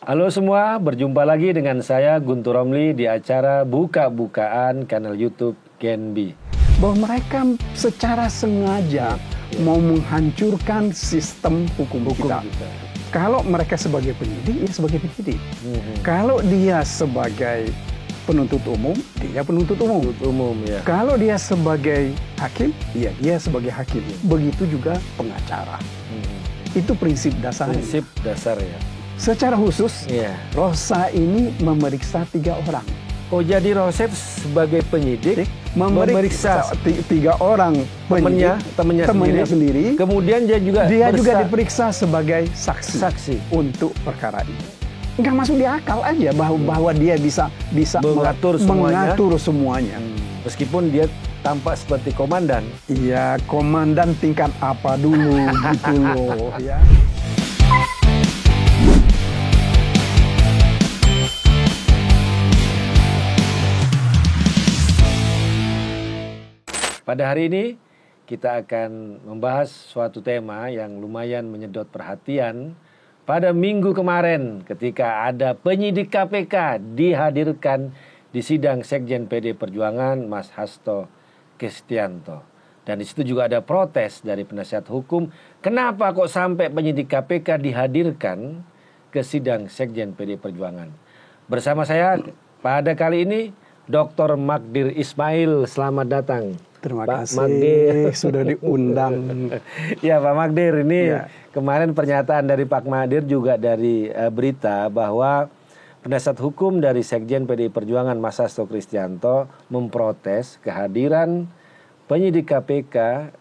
Halo semua, berjumpa lagi dengan saya Guntur Romli di acara Buka-Bukaan kanal YouTube Genbi. Bahwa mereka secara sengaja mau menghancurkan sistem hukum kita. Kalau mereka sebagai penyidik, ya sebagai penyidik. Kalau dia sebagai penuntut umum, dia penuntut umum. Ya. Kalau dia sebagai hakim, ya dia sebagai hakim. Begitu juga pengacara. Itu prinsip dasarnya. Prinsip dasar ya. Secara khusus, Rosa ini memeriksa 3 orang. Oh, jadi Rosef sebagai penyidik memeriksa 3 orang temannya sendiri. Kemudian dia juga diperiksa sebagai saksi untuk perkara ini. Nggak masuk di akal aja bahwa dia bisa mengatur semuanya. Meskipun dia tampak seperti komandan. Iya, komandan tingkat apa dulu gitu loh ya. Pada hari ini kita akan membahas suatu tema yang lumayan menyedot perhatian pada minggu kemarin ketika ada penyidik KPK dihadirkan di sidang Sekjen PD Perjuangan Mas Hasto Kristianto. Dan di situ juga ada protes dari penasihat hukum, kenapa kok sampai penyidik KPK dihadirkan ke sidang Sekjen PD Perjuangan. Bersama saya pada kali ini Dr. Magdir Ismail, selamat datang. Terima Pak kasih Magdir. Sudah diundang. Ya Pak Magdir, ini kemarin pernyataan dari Pak Magdir juga dari berita bahwa penasihat hukum dari Sekjen PDI Perjuangan Mas Hasto Kristianto memprotes kehadiran penyidik KPK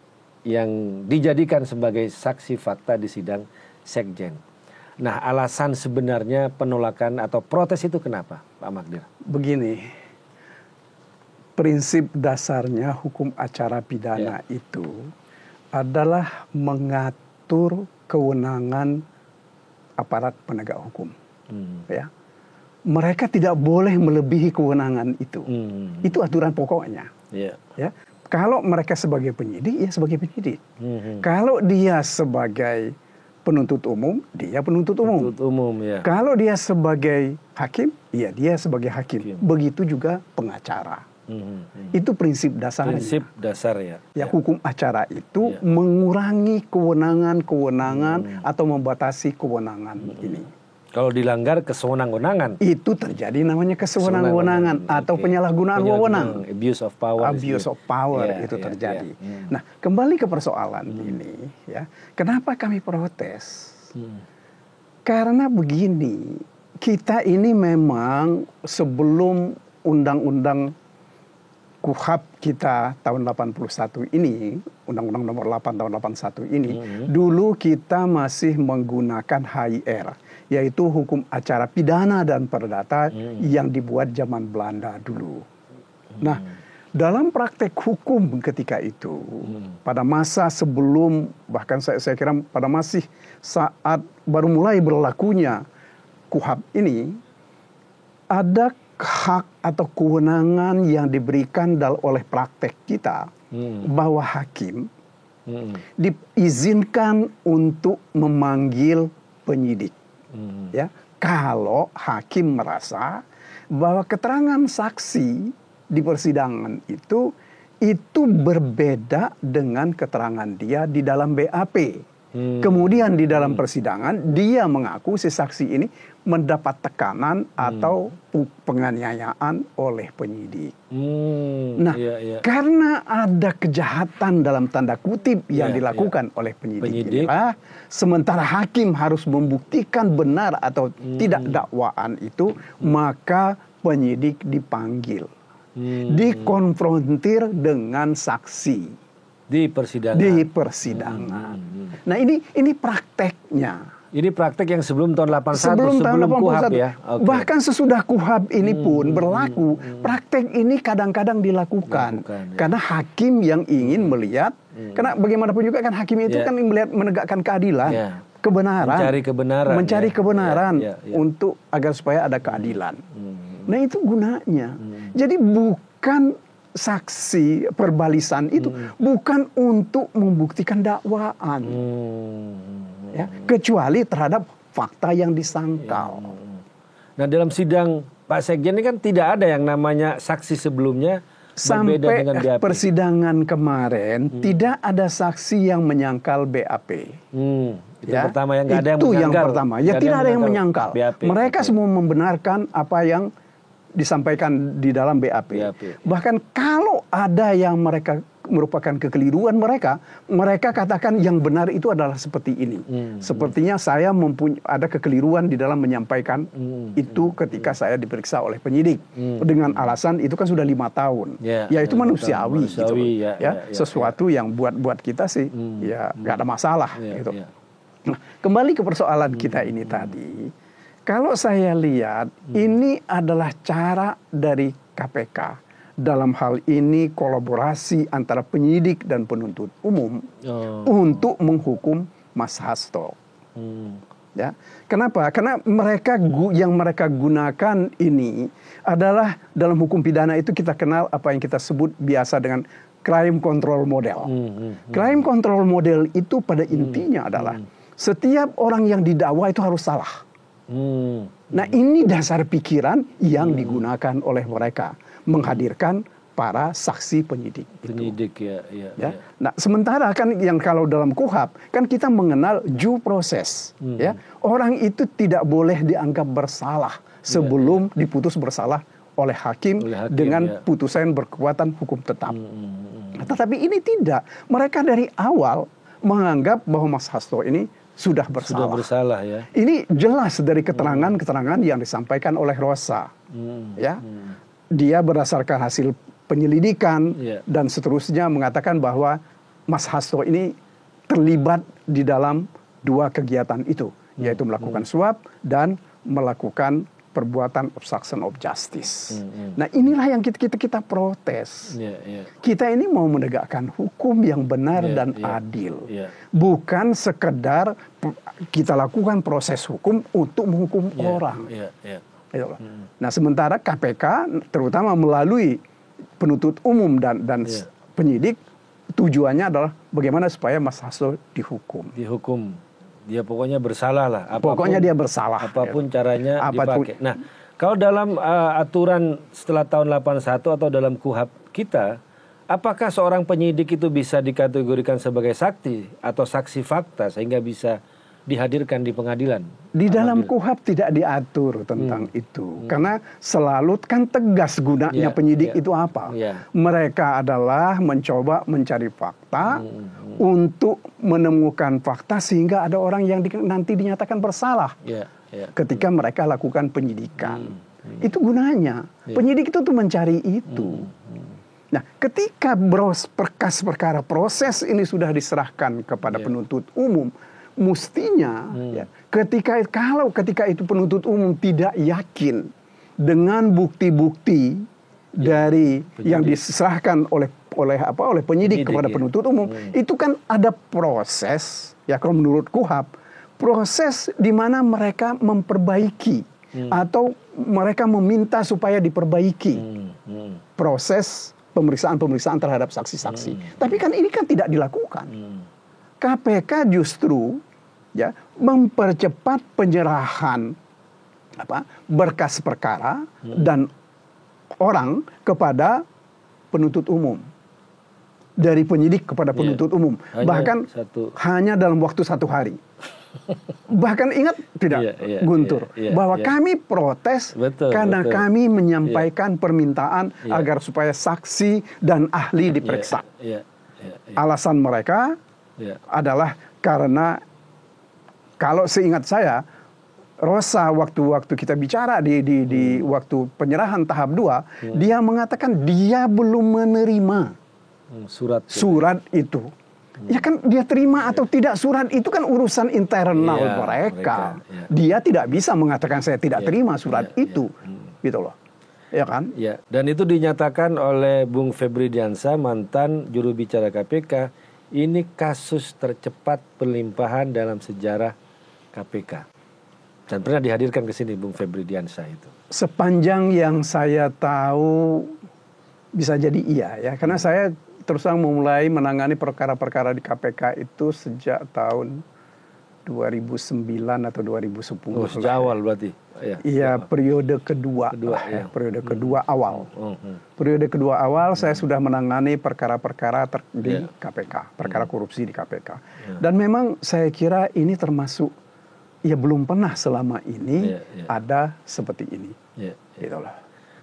yang dijadikan sebagai saksi fakta di sidang Sekjen. Nah, alasan sebenarnya penolakan atau protes itu kenapa Pak Magdir? Begini. Prinsip dasarnya hukum acara pidana itu adalah mengatur kewenangan aparat penegak hukum. Ya, mereka tidak boleh melebihi kewenangan itu. Itu aturan pokoknya. Ya, kalau mereka sebagai penyidik, ya sebagai penyidik. Kalau dia sebagai penuntut umum, dia penuntut umum. Kalau dia sebagai hakim, ya dia sebagai hakim. Begitu juga pengacara. Itu prinsip dasarnya. Prinsip dasar ya. Ya, hukum acara itu mengurangi kewenangan atau membatasi kewenangan ini. Kalau dilanggar kesewenang-wenangan, itu terjadi namanya kesewenang-wenangan atau penyalahgunaan wewenang. Abuse of power. Abuse of power itu terjadi. Nah, kembali ke persoalan ini ya. Kenapa kami protes? Karena begini, kita ini memang sebelum undang-undang KUHP kita tahun 81 ini, Undang-Undang Nomor 8 tahun 81 ini, dulu kita masih menggunakan HIR, yaitu hukum acara pidana dan perdata yang dibuat zaman Belanda dulu. Nah, dalam praktek hukum ketika itu, pada masa sebelum, bahkan saya kira pada masih saat baru mulai berlakunya KUHP ini, ada hak atau kewenangan yang diberikan oleh praktek kita bahwa hakim diizinkan untuk memanggil penyidik. Ya, kalau hakim merasa bahwa keterangan saksi di persidangan itu berbeda dengan keterangan dia di dalam BAP. Kemudian di dalam persidangan dia mengaku si saksi ini mendapat tekanan atau penganiayaan oleh penyidik. Nah, karena ada kejahatan dalam tanda kutip yang dilakukan oleh penyidik. Inilah, sementara hakim harus membuktikan benar atau tidak dakwaan itu, maka penyidik dipanggil, dikonfrontir dengan saksi. Di persidangan. Nah, ini prakteknya. Ini praktek yang sebelum tahun 81, sebelum KUHP ya. Bahkan sesudah KUHP ini pun berlaku. Praktek ini kadang-kadang dilakukan. Karena hakim yang ingin melihat, karena bagaimanapun juga kan hakim itu kan melihat menegakkan keadilan, kebenaran, mencari kebenaran untuk agar supaya ada keadilan. Nah, itu gunanya. Jadi bukan saksi perbalisan itu bukan untuk membuktikan dakwaan, ya, kecuali terhadap fakta yang disangkal. Nah dalam sidang Pak Sekjen ini kan tidak ada yang namanya saksi sebelumnya berbeda Sampai dengan BAP. persidangan kemarin tidak ada saksi yang menyangkal BAP. Itu pertama yang nggak ada yang itu menyangkal. yang pertama. Ya tidak ada yang menyangkal. BAP. Mereka semua membenarkan apa yang disampaikan di dalam BAP. Bahkan kalau ada yang mereka merupakan kekeliruan mereka katakan yang benar itu adalah seperti ini. Sepertinya saya ada kekeliruan di dalam menyampaikan itu ketika saya diperiksa oleh penyidik dengan alasan itu kan sudah 5 tahun. Ya itu manusiawi gitu. Sesuatu yang buat kita sih ya nggak ada masalah gitu. Nah, kembali ke persoalan kita ini tadi. Kalau saya lihat ini adalah cara dari KPK dalam hal ini kolaborasi antara penyidik dan penuntut umum untuk menghukum Mas Hasto. Ya, kenapa? Karena yang mereka gunakan ini adalah dalam hukum pidana itu kita kenal apa yang kita sebut biasa dengan crime control model. Crime control model itu pada intinya adalah setiap orang yang didakwa itu harus salah. Nah ini dasar pikiran yang digunakan oleh mereka. Menghadirkan para saksi penyidik. Ya. Nah, sementara kan yang kalau dalam KUHP kan kita mengenal due process. Ya, orang itu tidak boleh dianggap bersalah sebelum diputus bersalah oleh hakim dengan putusan berkekuatan hukum tetap. Tetapi ini tidak. Mereka dari awal menganggap bahwa Mas Hasto ini sudah bersalah. Ya. Ini jelas dari keterangan-keterangan yang disampaikan oleh Rosa. Ya. Dia berdasarkan hasil penyelidikan dan seterusnya mengatakan bahwa Mas Hasto ini terlibat di dalam 2 kegiatan itu, yaitu melakukan suap dan melakukan perbuatan obstruction of justice. Nah inilah yang kita protes. Kita ini mau menegakkan hukum yang benar dan adil. Bukan sekedar kita lakukan proses hukum untuk menghukum orang. Nah sementara KPK terutama melalui penuntut umum dan penyidik tujuannya adalah bagaimana supaya Mas Hasto dihukum. Dia pokoknya bersalah lah. Pokoknya dia bersalah. Apapun caranya dipakai. Nah kalau dalam aturan setelah tahun 81 atau dalam KUHP kita, apakah seorang penyidik itu bisa dikategorikan sebagai saksi atau saksi fakta sehingga bisa dihadirkan di pengadilan? Di dalam KUHP tidak diatur tentang itu. Karena selalu kan tegas gunanya penyidik itu apa. Mereka adalah mencoba mencari fakta untuk menemukan fakta sehingga ada orang yang nanti dinyatakan bersalah ketika mereka lakukan penyidikan. Itu gunanya. Penyidik itu tuh mencari itu. Nah, ketika berkas perkara proses ini sudah diserahkan kepada penuntut umum, mestinya ketika itu penuntut umum tidak yakin dengan bukti-bukti dari yang diserahkan oleh penyidik kepada penuntut umum, itu kan ada proses kalau menurut KUHP, proses di mana mereka memperbaiki atau mereka meminta supaya diperbaiki proses pemeriksaan terhadap saksi-saksi. Tapi kan ini kan tidak dilakukan. KPK justru mempercepat penyerahan berkas perkara dan orang kepada penuntut umum, dari penyidik kepada penuntut umum, bahkan hanya dalam waktu 1 hari. Bahkan ingat tidak Guntur bahwa kami protes karena kami menyampaikan permintaan agar supaya saksi dan ahli diperiksa. Alasan mereka adalah karena kalau seingat saya, Rosa waktu kita bicara di waktu penyerahan tahap 2, dia mengatakan dia belum menerima surat itu. Ya kan dia terima atau tidak surat itu kan urusan internal mereka. Dia tidak bisa mengatakan saya tidak terima surat itu. Gitu loh. Ya kan? Ya, dan itu dinyatakan oleh Bung Febri Diansah, mantan juru bicara KPK, ini kasus tercepat pelimpahan dalam sejarah KPK. Dan pernah dihadirkan ke sini Bung Febri Diansah itu. Sepanjang yang saya tahu bisa jadi iya ya, karena saya terus terang memulai menangani perkara-perkara di KPK itu sejak tahun 2009 atau 2010. Oh, sejak awal berarti. Iya, periode kedua ya. Periode kedua awal. Periode kedua awal saya sudah menangani perkara-perkara di KPK, perkara korupsi di KPK. Dan memang saya kira ini termasuk belum pernah selama ini ada seperti ini. Itulah.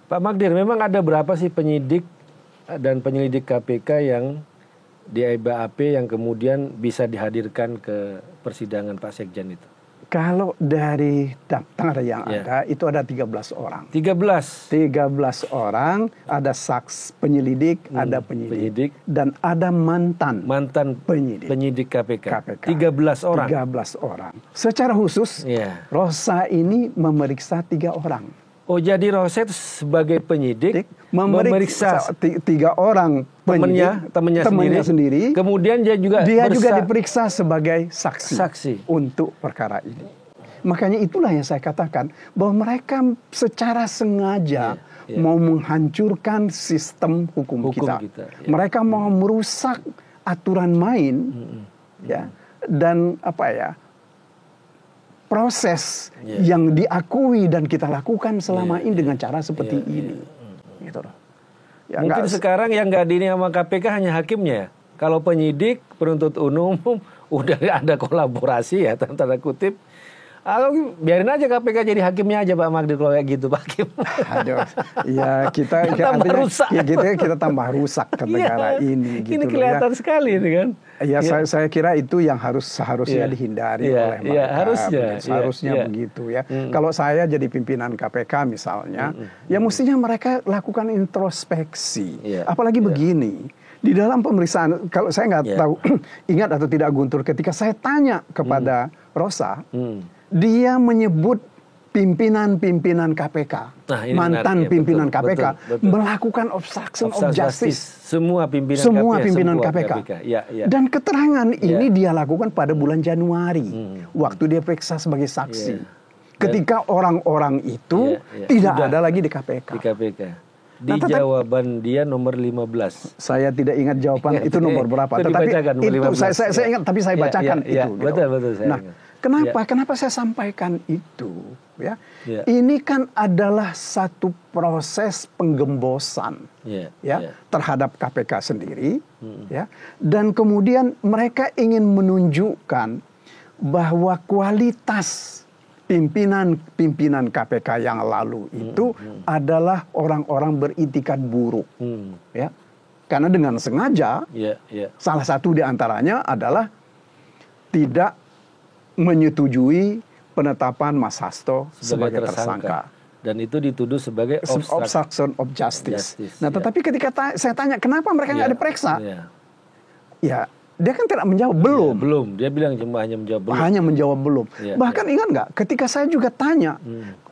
Pak Magdir, memang ada berapa sih penyidik dan penyelidik KPK yang di BAP yang kemudian bisa dihadirkan ke persidangan Pak Sekjen itu? Kalau dari daftar yang ada, itu ada 13 orang. 13 orang, ada penyelidik, ada penyidik, dan ada mantan penyidik KPK. 13 orang. Secara khusus, Rosa ini memeriksa 3 orang. Oh, jadi Rosa itu sebagai penyidik memeriksa 3 orang temannya sendiri. Kemudian dia juga diperiksa sebagai saksi untuk perkara ini. Makanya itulah yang saya katakan bahwa mereka secara sengaja mau menghancurkan sistem hukum kita. Mereka mau merusak aturan main, dan proses yang diakui dan kita lakukan selama ini dengan cara seperti ini. Gitu. Mungkin sekarang yang nggak diini sama KPK hanya hakimnya. Kalau penyidik, penuntut umum udah ada kolaborasi tanda kutip. Biarin aja KPK jadi hakimnya aja Pak Magdir kalau kayak gitu Pak Hakim. Aduh, kita tambah rusak. Kita tambah rusak ke negara ini. Gitu ini kelihatan sekali ini kan. Saya kira itu yang seharusnya dihindari oleh mereka. Seharusnya begitu ya. Kalau saya jadi pimpinan KPK misalnya, ya mestinya mereka lakukan introspeksi. Apalagi begini. Di dalam pemeriksaan, kalau saya nggak tahu ingat atau tidak Guntur, ketika saya tanya kepada Rosa, dia menyebut pimpinan-pimpinan KPK, mantan pimpinan KPK, melakukan obstruction of justice. Semua pimpinan KPK. Dan keterangan ini dia lakukan pada bulan Januari, waktu dia periksa sebagai saksi. Ketika orang-orang itu tidak ada lagi di KPK. Di jawaban dia nomor 15. Saya tidak ingat jawaban itu nomor berapa. Tetapi itu saya ingat, tapi saya bacakan itu. Betul saya ingat. Kenapa saya sampaikan itu? Ini kan adalah satu proses penggembosan terhadap KPK sendiri. Dan kemudian mereka ingin menunjukkan bahwa kualitas pimpinan KPK yang lalu itu adalah orang-orang beritikat buruk. Karena dengan sengaja, salah satu di antaranya adalah tidak menyetujui penetapan Mas Hasto sebagai tersangka. Dan itu dituduh sebagai obstruction of justice. Nah, tetapi ketika saya tanya kenapa mereka nggak diperiksa, dia kan tidak menjawab belum. Dia bilang hanya menjawab belum. Hanya menjawab belum. Bahkan ingat nggak, ketika saya juga tanya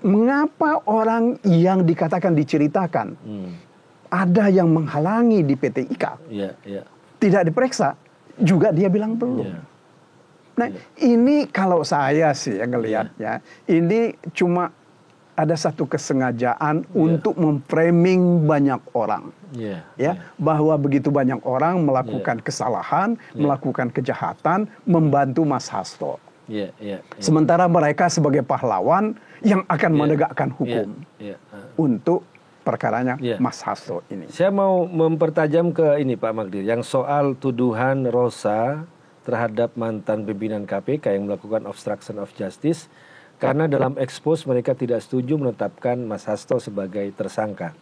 mengapa orang yang dikatakan diceritakan ada yang menghalangi di PT IKA tidak diperiksa, juga dia bilang belum. Nah, ini kalau saya sih ngelihatnya, ini cuma ada satu kesengajaan untuk memframing banyak orang, bahwa begitu banyak orang melakukan kesalahan, melakukan kejahatan, membantu Mas Hasto. Sementara mereka sebagai pahlawan yang akan menegakkan hukum untuk perkaranya Mas Hasto ini. Saya mau mempertajam ke ini Pak Magdir, yang soal tuduhan Rosa terhadap mantan pimpinan KPK yang melakukan obstruction of justice, karena dalam ekspos mereka tidak setuju menetapkan Mas Hasto sebagai tersangka.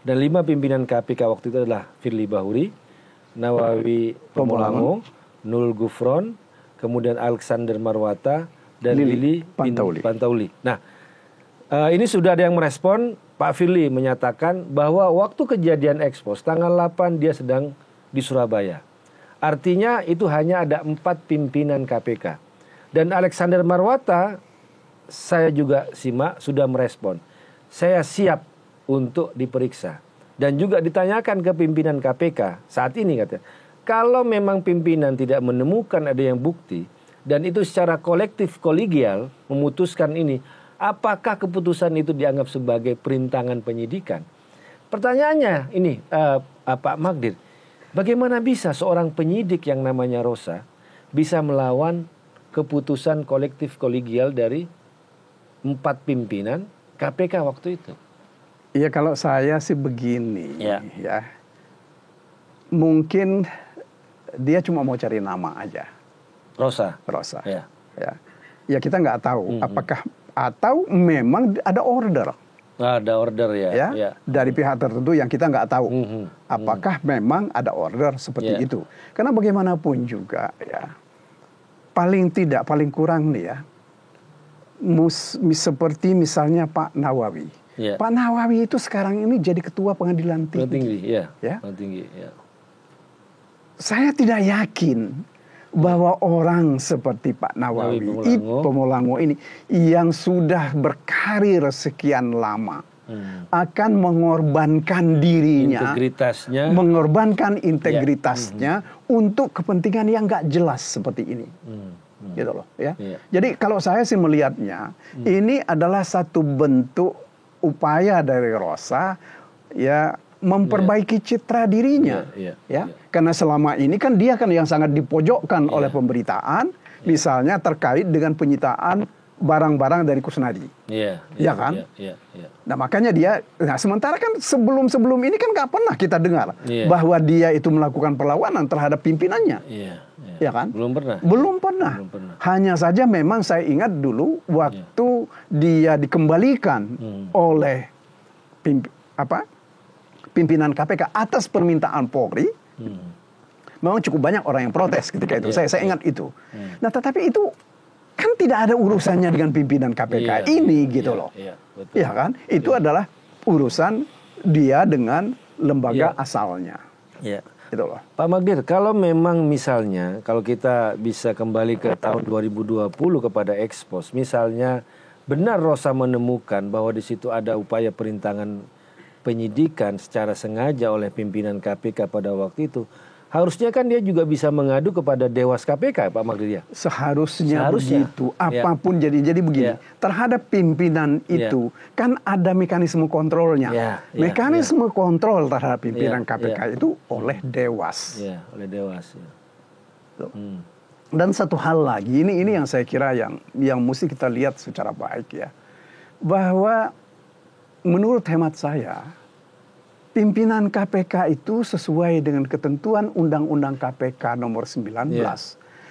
Dan 5 pimpinan KPK waktu itu adalah Firly Bahuri, Nawawi Pomolango, Nul Gufron, kemudian Alexander Marwata, dan Lili Pantauli. Nah, ini sudah ada yang merespon. Pak Firly menyatakan bahwa waktu kejadian ekspos tanggal 8 dia sedang di Surabaya. Artinya itu hanya ada 4 pimpinan KPK. Dan Alexander Marwata, saya juga simak, sudah merespon. Saya siap untuk diperiksa. Dan juga ditanyakan ke pimpinan KPK saat ini katanya. Kalau memang pimpinan tidak menemukan ada yang bukti, dan itu secara kolektif kolegial memutuskan ini, apakah keputusan itu dianggap sebagai perintangan penyidikan? Pertanyaannya ini, Pak Magdir, bagaimana bisa seorang penyidik yang namanya Rosa bisa melawan keputusan kolektif kolegial dari 4 pimpinan KPK waktu itu? Iya, kalau saya sih begini, Ya. ya. Mungkin dia cuma mau cari nama aja. Rosa. Ya. Ya kita nggak tahu apakah atau memang ada order. Ada order ya. Dari pihak tertentu yang kita nggak tahu. Apakah memang ada order seperti itu? Karena bagaimanapun juga ya, paling kurang nih ya, seperti misalnya Pak Nawawi. Pak Nawawi itu sekarang ini jadi ketua pengadilan tinggi. Pengadilan tinggi. Saya tidak yakin bahwa orang seperti Pak Nawawi Pemolango ini yang sudah berkarir sekian lama akan mengorbankan dirinya, mengorbankan integritasnya untuk kepentingan yang nggak jelas seperti ini. Gitu loh, ya. Jadi kalau saya sih melihatnya ini adalah satu bentuk upaya dari Rosa ya memperbaiki citra dirinya, karena selama ini kan dia kan yang sangat dipojokkan oleh pemberitaan, misalnya terkait dengan penyitaan barang-barang dari Kusnadi, kan? Nah makanya sementara kan sebelum ini kan nggak pernah kita dengar bahwa dia itu melakukan perlawanan terhadap pimpinannya, ya kan? Belum pernah. Hanya saja memang saya ingat dulu waktu dia dikembalikan oleh pimpinan KPK atas permintaan Polri, memang cukup banyak orang yang protes ketika itu. Saya ingat itu. Nah, tetapi itu kan tidak ada urusannya dengan pimpinan KPK ini, gitu loh. Ya kan? Itu adalah urusan dia dengan lembaga asalnya. Gitu loh. Pak Magdir, kalau memang misalnya, kalau kita bisa kembali ke tahun 2020 kepada ekspos, misalnya benar Rosa menemukan bahwa di situ ada upaya perintangan penyidikan secara sengaja oleh pimpinan KPK pada waktu itu, harusnya kan dia juga bisa mengadu kepada Dewas KPK, Pak Magdir, ya? Seharusnya begitu. Apapun jadi begini. Terhadap pimpinan itu kan ada mekanisme kontrolnya. Mekanisme kontrol terhadap pimpinan KPK itu oleh Dewas. Oleh Dewas. Dan satu hal lagi, ini yang saya kira yang mesti kita lihat secara baik ya, bahwa menurut hemat saya, pimpinan KPK itu sesuai dengan ketentuan Undang-Undang KPK nomor 19.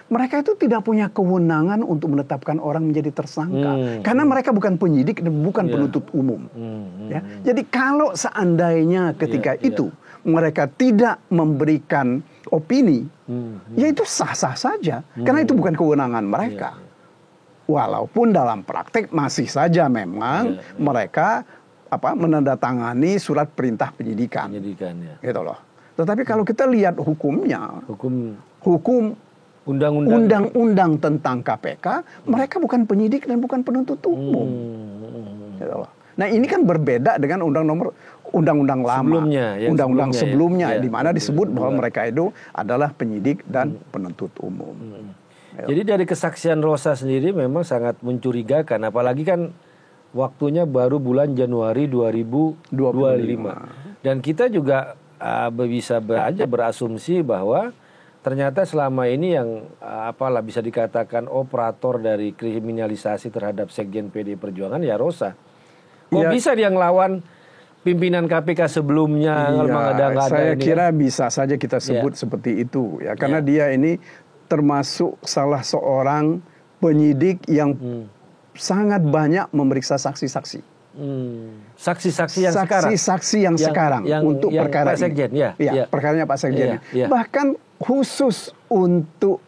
Mereka itu tidak punya kewenangan untuk menetapkan orang menjadi tersangka. Karena mereka bukan penyidik dan bukan penuntut umum. Jadi kalau seandainya ketika itu mereka tidak memberikan opini, ya itu sah-sah saja. Karena itu bukan kewenangan mereka. Walaupun dalam praktek masih saja memang mereka menandatangani surat perintah penyidikan, gitu loh. Tetapi kalau kita lihat hukumnya, hukum undang-undang tentang KPK, mereka bukan penyidik dan bukan penuntut umum. Gitu loh. Nah ini kan berbeda dengan undang-undang lama, undang-undang sebelumnya, di mana disebut bahwa mereka itu adalah penyidik dan penuntut umum. Jadi dari kesaksian Rosa sendiri memang sangat mencurigakan, apalagi kan waktunya baru bulan Januari 2025. Dan kita juga bisa berasumsi bahwa ternyata selama ini yang bisa dikatakan operator dari kriminalisasi terhadap Sekjen PD Perjuangan ya Rosa. Kok bisa dia ngelawan pimpinan KPK sebelumnya? Saya kira bisa saja kita sebut seperti itu ya, karena dia ini termasuk salah seorang penyidik yang sangat banyak memeriksa saksi-saksi. Saksi-saksi yang sekarang untuk perkara ini. Perkaranya Pak Sekjen. Bahkan khusus untuk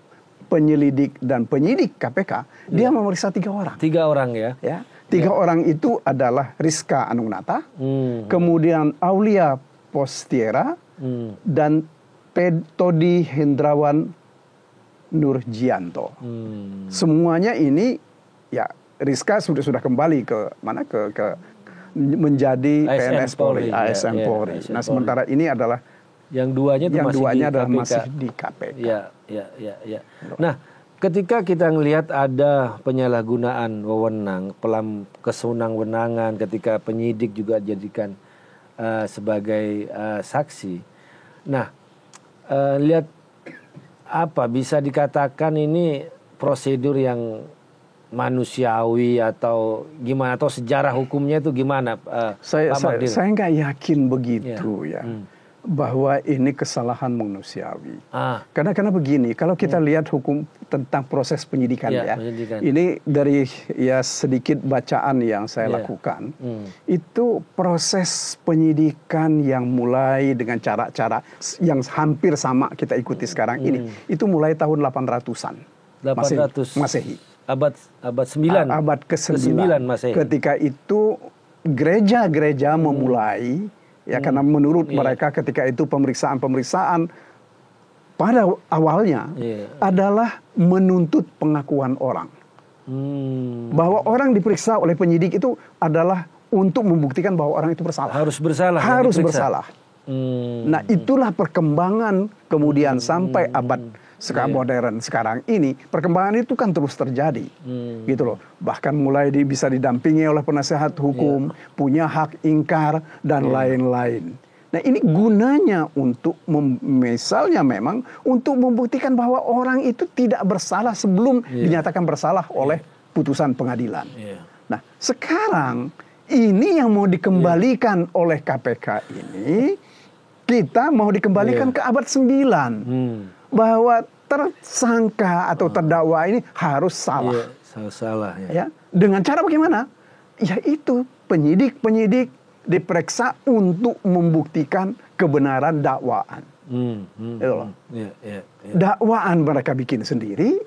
penyelidik dan penyidik KPK, dia memeriksa 3 orang. 3 orang ya. 3 orang itu adalah Rizka Anungnata, kemudian Aulia Postiera, dan Todi Hendrawan Nurjianto. Semuanya ini ya, Rizka sudah kembali ke menjadi PNS Polri, ASN Polri. Nah, sementara ini adalah yang duanya masih di KPK. Nah, ketika kita melihat ada penyalahgunaan wewenang, kesenang-wenangan ketika penyidik juga dijadikan sebagai saksi. Nah, lihat bisa dikatakan ini prosedur yang manusiawi atau gimana, atau sejarah hukumnya itu gimana, Pak Magdir? Saya nggak yakin begitu ya. Bahwa ini kesalahan manusiawi. Karena begini, kalau kita lihat hukum tentang proses penyidikan penyidikan. Ini dari sedikit bacaan yang saya lakukan, itu proses penyidikan yang mulai dengan cara-cara yang hampir sama kita ikuti sekarang ini, itu mulai tahun 800-an. 800 Masehi. Abad 9. Abad ke-9 Masehi. Ketika itu gereja-gereja memulai, ya, karena menurut mereka ketika itu pemeriksaan pada awalnya adalah menuntut pengakuan orang. Bahwa orang diperiksa oleh penyidik itu adalah untuk membuktikan bahwa orang itu bersalah. Harus bersalah. Harus bersalah. Nah, itulah perkembangan kemudian sampai abad modern sekarang ini, perkembangan itu kan terus terjadi, gitu loh. Bahkan mulai bisa didampingi oleh penasehat hukum, punya hak ingkar dan lain-lain. Nah, ini gunanya untuk misalnya memang untuk membuktikan bahwa orang itu tidak bersalah sebelum dinyatakan bersalah oleh putusan pengadilan. Nah, sekarang ini yang mau dikembalikan oleh KPK ini, kita mau dikembalikan ke abad 9. Bahwa tersangka atau terdakwa ini harus salah. Salah. Ya. Dengan cara bagaimana? Yaitu penyidik diperiksa untuk membuktikan kebenaran dakwaan. Dakwaan mereka bikin sendiri,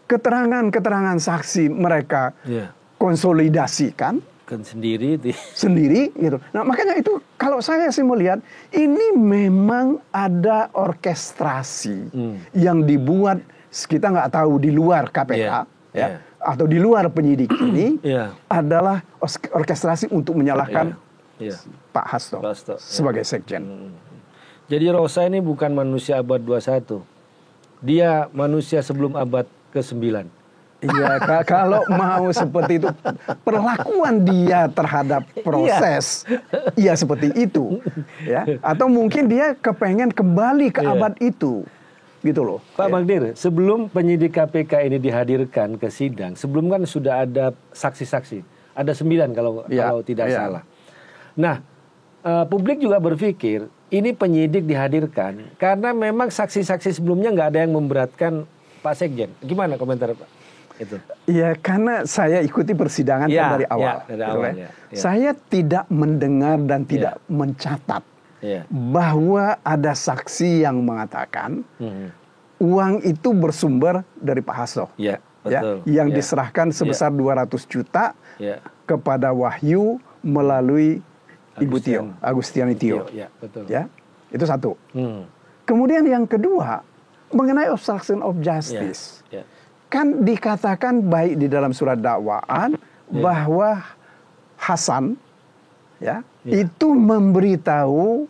keterangan-keterangan saksi mereka konsolidasikan sendiri gitu. Nah, makanya itu kalau saya sih melihat ini memang ada orkestrasi yang dibuat, kita nggak tahu di luar KPK atau di luar penyidik ini adalah orkestrasi untuk menyalahkan Pak Hasto sebagai sekjen. Jadi Rosa ini bukan manusia abad 21. Dia manusia sebelum abad ke-9. Iya, kalau mau seperti itu, perlakuan dia terhadap proses, seperti itu, ya. Atau mungkin dia kepengen kembali ke abad itu, gitu loh. Pak Magdir, sebelum penyidik KPK ini dihadirkan ke sidang, sebelum kan sudah ada saksi-saksi, ada 9 kalau tidak salah. Nah, publik juga berpikir ini penyidik dihadirkan karena memang saksi-saksi sebelumnya nggak ada yang memberatkan Pak Sekjen. Gimana komentar Pak? Itu. Ya, karena saya ikuti persidangan dari awal. Saya tidak mendengar dan tidak mencatat bahwa ada saksi yang mengatakan uang itu bersumber dari Pak Hasto. Yang diserahkan sebesar 200 juta kepada Wahyu melalui Ibu Tio, Agustiani Tio. Itu satu. Kemudian yang kedua, mengenai obstruction of justice. Kan dikatakan baik di dalam surat dakwaan bahwa Hasan itu memberitahu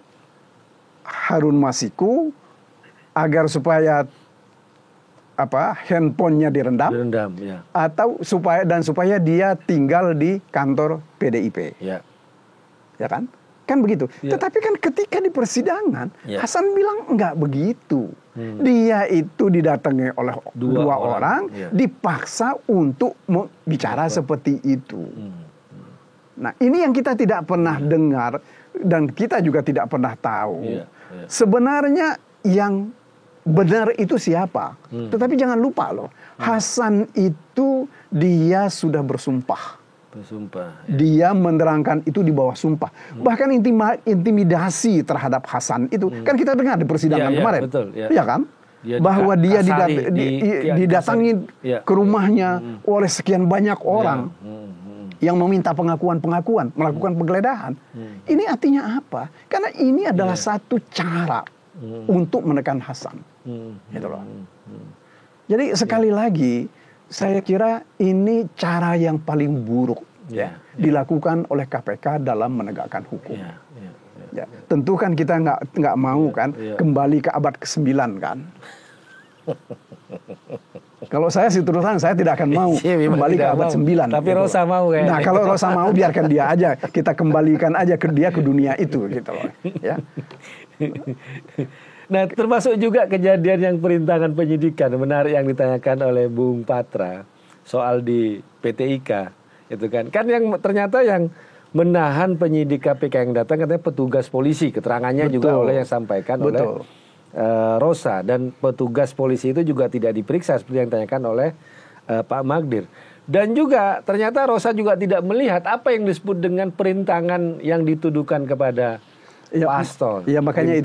Harun Masiku agar supaya handphonenya direndam atau supaya dia tinggal di kantor PDIP. Ya kan? Kan begitu. Tetapi kan ketika di persidangan Hasan bilang enggak begitu. Dia itu didatangi oleh dua orang dipaksa untuk bicara seperti itu. Nah, ini yang kita tidak pernah dengar dan kita juga tidak pernah tahu. Sebenarnya yang benar itu siapa? Tetapi jangan lupa loh, Hasan itu dia sudah bersumpah. Dia menerangkan itu di bawah sumpah. Bahkan intimidasi terhadap Hasan itu kan kita dengar di persidangan kemarin. Iya kan? Bahwa dia didatangi ke rumahnya oleh sekian banyak orang yang meminta pengakuan, melakukan penggeledahan. Ini artinya apa? Karena ini adalah satu cara untuk menekan Hasan. Gitu loh. Jadi sekali lagi, saya kira ini cara yang paling buruk dilakukan oleh KPK dalam menegakkan hukum. Tentu kan kita nggak mau kan kembali ke abad ke-9 kan. Kalau saya sih terus terang saya tidak akan mau kembali ke abad 9. Tapi gitu. Rosa mau kayaknya. Nah, kalau Rosa mau biarkan dia aja, kita kembalikan aja dia ke dunia itu gitu loh. Ya. Nah, termasuk juga kejadian yang perintangan penyidikan menarik yang ditanyakan oleh Bung Patra soal di PT IKA itu kan yang ternyata yang menahan penyidik KPK yang datang katanya petugas polisi, keterangannya juga oleh yang sampaikan oleh Rosa, dan petugas polisi itu juga tidak diperiksa seperti yang ditanyakan oleh Pak Magdir. Dan juga ternyata Rosa juga tidak melihat apa yang disebut dengan perintangan yang dituduhkan kepada Pak Hasto. Ya makanya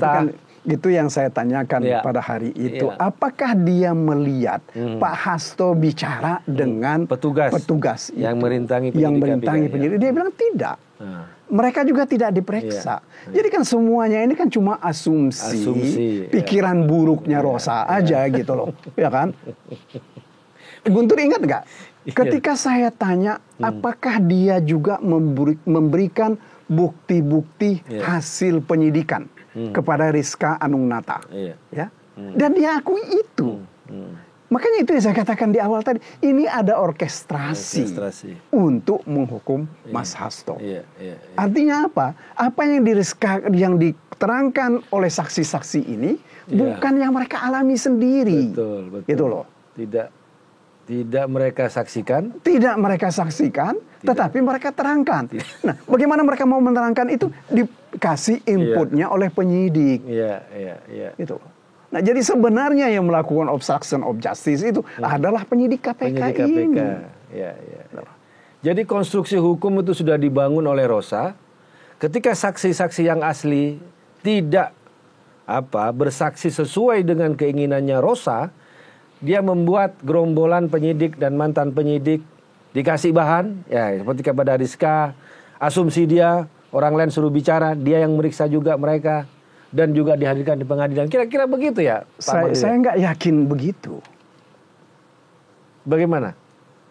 itu yang saya tanyakan pada hari itu. Apakah dia melihat Pak Hasto bicara dengan petugas yang itu, merintangi penyidik? Dia bilang tidak. Mereka juga tidak diperiksa. Jadi kan semuanya ini kan cuma asumsi pikiran buruknya Rosa aja gitu loh, ya kan? Guntur ingat nggak? Ketika saya tanya, apakah dia juga memberikan bukti-bukti hasil penyidikan kepada Rizka Anungnata, ya, dan dia akui itu. Makanya itu yang saya katakan di awal tadi, ini ada orkestrasi untuk menghukum Mas Hasto. Artinya apa? Apa yang diterangkan oleh saksi-saksi ini bukan yang mereka alami sendiri. Betul. Gitu loh. Tidak mereka saksikan. Tetapi mereka terangkan. Nah, bagaimana mereka mau menerangkan itu? Dikasih inputnya oleh penyidik. Itu. Nah, jadi sebenarnya yang melakukan obstruction of justice itu adalah penyidik KPK ini. Jadi konstruksi hukum itu sudah dibangun oleh Rosa. Ketika saksi-saksi yang asli tidak bersaksi sesuai dengan keinginannya Rosa, dia membuat gerombolan penyidik dan mantan penyidik dikasih bahan, seperti kepada Rizka, asumsi dia, orang lain suruh bicara, dia yang meriksa juga mereka, dan juga dihadirkan di pengadilan. Kira-kira begitu ya, Pak Magdir? Saya nggak yakin begitu. Bagaimana?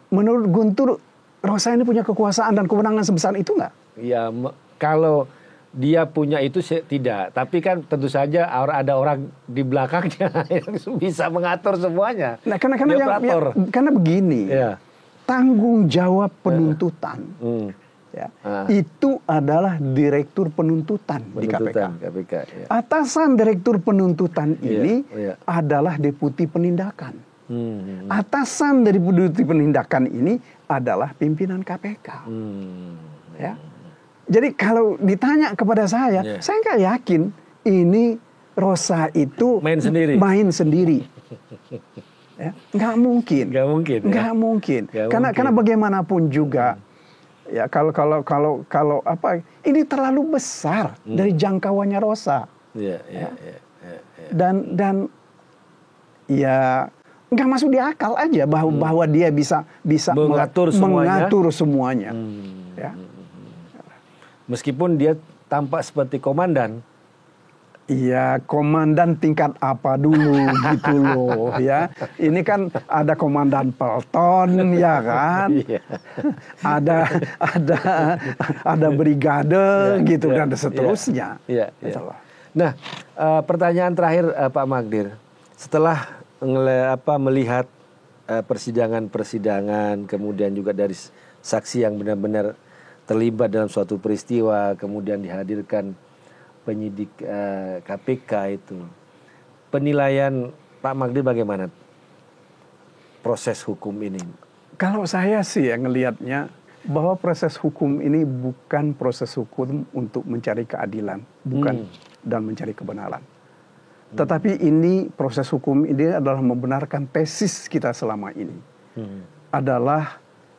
Menurut Guntur, Rosa ini punya kekuasaan dan kewenangan sebesar itu nggak? Ya, kalau dia punya itu tidak, tapi kan tentu saja ada orang di belakangnya yang bisa mengatur semuanya. Nah, karena begini, tanggung jawab penuntutan itu adalah direktur penuntutan di KPK. Atasan direktur penuntutan ini adalah deputi penindakan. Atasan dari deputi penindakan ini adalah pimpinan KPK. Ya. Jadi kalau ditanya kepada saya nggak yakin ini Rosa itu main sendiri. Ya, nggak mungkin. Karena bagaimanapun juga, ya kalau ini terlalu besar dari jangkauannya Rosa. Dan ya nggak masuk di akal aja bahwa dia bisa mengatur semuanya. Ya. Meskipun dia tampak seperti komandan. Iya, komandan tingkat apa dulu gitu loh ya. Ini kan ada komandan pelton ya kan. Ada brigade gitu dan seterusnya. Nah, pertanyaan terakhir Pak Magdir. Setelah melihat persidangan kemudian juga dari saksi yang benar-benar terlibat dalam suatu peristiwa, kemudian dihadirkan penyidik KPK itu. Penilaian Pak Magdir bagaimana proses hukum ini? Kalau saya sih ngelihatnya bahwa proses hukum ini bukan proses hukum untuk mencari keadilan, dan mencari kebenaran. Tetapi ini proses hukum ini adalah membenarkan tesis kita selama ini.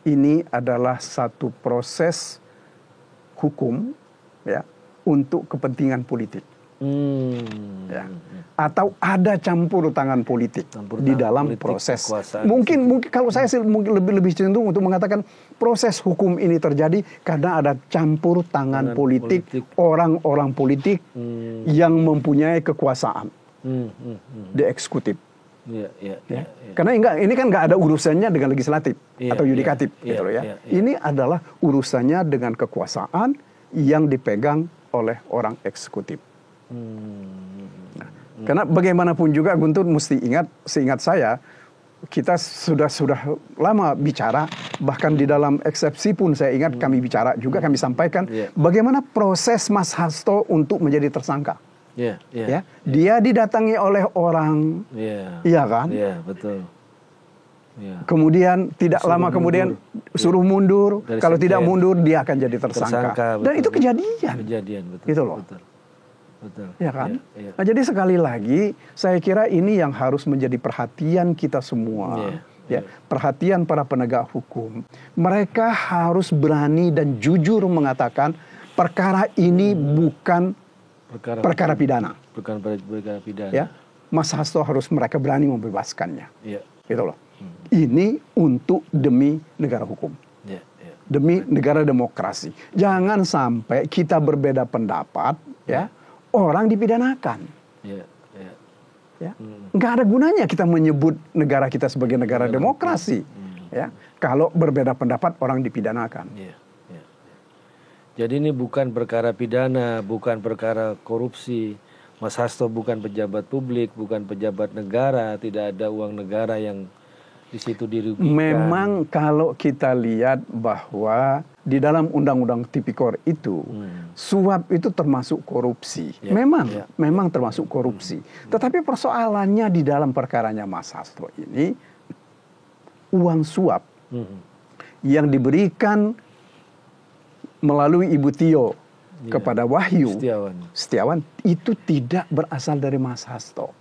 Ini adalah satu proses hukum ya untuk kepentingan politik. Ya. Atau ada campur tangan politik di dalam proses. Mungkin kalau saya lebih cenderung untuk mengatakan proses hukum ini terjadi karena ada campur tangan politik orang-orang politik yang mempunyai kekuasaan di eksekutif. Karena ini kan nggak ada urusannya dengan legislatif atau yudikatif, gitu loh ya. Ini adalah urusannya dengan kekuasaan yang dipegang oleh orang eksekutif. Karena bagaimanapun juga Guntur mesti seingat saya, kita sudah lama bicara, bahkan di dalam eksepsi pun saya ingat kami bicara juga, kami sampaikan bagaimana proses Mas Hasto untuk menjadi tersangka. Ya, dia didatangi oleh orang, iya kan? Iya, betul. Ya. Kemudian tidak lama kemudian suruh mundur. Kalau tidak mundur dia akan jadi tersangka. Dan itu kejadian. Betul. Itu loh. Betul. Ya kan? Nah, jadi sekali lagi saya kira ini yang harus menjadi perhatian kita semua. Ya, perhatian para penegak hukum. Mereka harus berani dan jujur mengatakan perkara ini bukan perkara pidana. Bukan perkara pidana. Ya. Mas Hasto harus mereka berani membebaskannya. Gitu loh. Ini untuk demi negara hukum, demi negara demokrasi. Jangan sampai kita berbeda pendapat, ya, orang dipidanakan. Nggak ada gunanya kita menyebut negara kita sebagai negara demokrasi, ya, kalau berbeda pendapat orang dipidanakan. Jadi ini bukan perkara pidana, bukan perkara korupsi. Mas Hasto bukan pejabat publik, bukan pejabat negara, tidak ada uang negara yang di situ dirugikan. Memang kalau kita lihat bahwa di dalam Undang-Undang Tipikor itu suap itu termasuk korupsi. Memang termasuk korupsi. Tetapi persoalannya di dalam perkaranya Mas Hasto ini uang suap yang diberikan melalui Ibu Tio kepada Wahyu Setiawan itu tidak berasal dari Mas Hasto.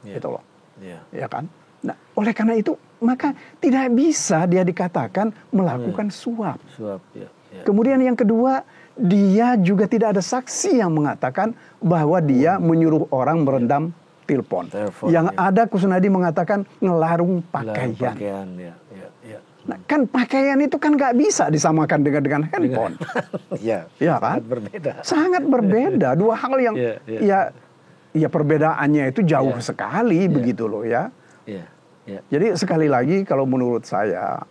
Itu loh. Ya kan? Nah, oleh karena itu maka tidak bisa dia dikatakan melakukan suap. Kemudian yang kedua, dia juga tidak ada saksi yang mengatakan bahwa dia menyuruh orang merendam telepon. Yang ada Kusnadi mengatakan ngelarung pakaian. Nah, kan pakaian itu kan nggak bisa disamakan dengan handphone. Ya kan? Sangat berbeda. Dua hal yang ya perbedaannya itu jauh sekali begitu loh ya. Jadi sekali lagi kalau menurut saya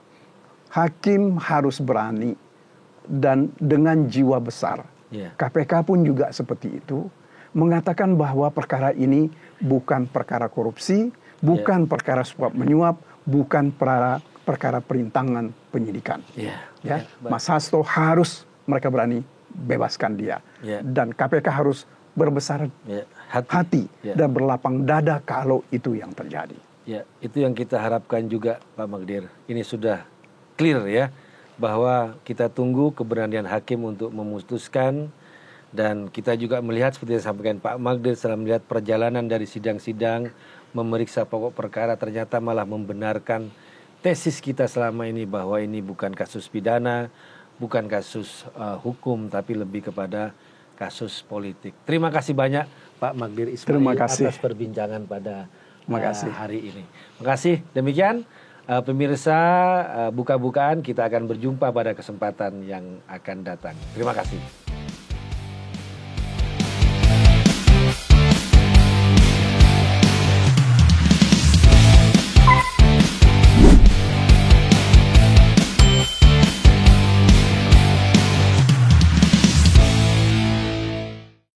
hakim harus berani dan dengan jiwa besar. KPK pun juga seperti itu, mengatakan bahwa perkara ini bukan perkara korupsi, bukan perkara suap menyuap, bukan perkara perintangan penyidikan. Mas Hasto harus mereka berani bebaskan dia. Dan KPK harus berbesar hati dan berlapang dada kalau itu yang terjadi. Ya, itu yang kita harapkan juga Pak Magdir. Ini sudah clear ya, bahwa kita tunggu keberanian hakim untuk memutuskan. Dan kita juga melihat seperti yang disampaikan Pak Magdir setelah melihat perjalanan dari sidang-sidang, memeriksa pokok perkara, ternyata malah membenarkan tesis kita selama ini bahwa ini bukan kasus pidana, bukan kasus hukum, tapi lebih kepada kasus politik. Terima kasih banyak Pak Magdir Ismail atas perbincangan pada hari ini. Terima kasih. Demikian pemirsa buka-bukaan, kita akan berjumpa pada kesempatan yang akan datang. Terima kasih.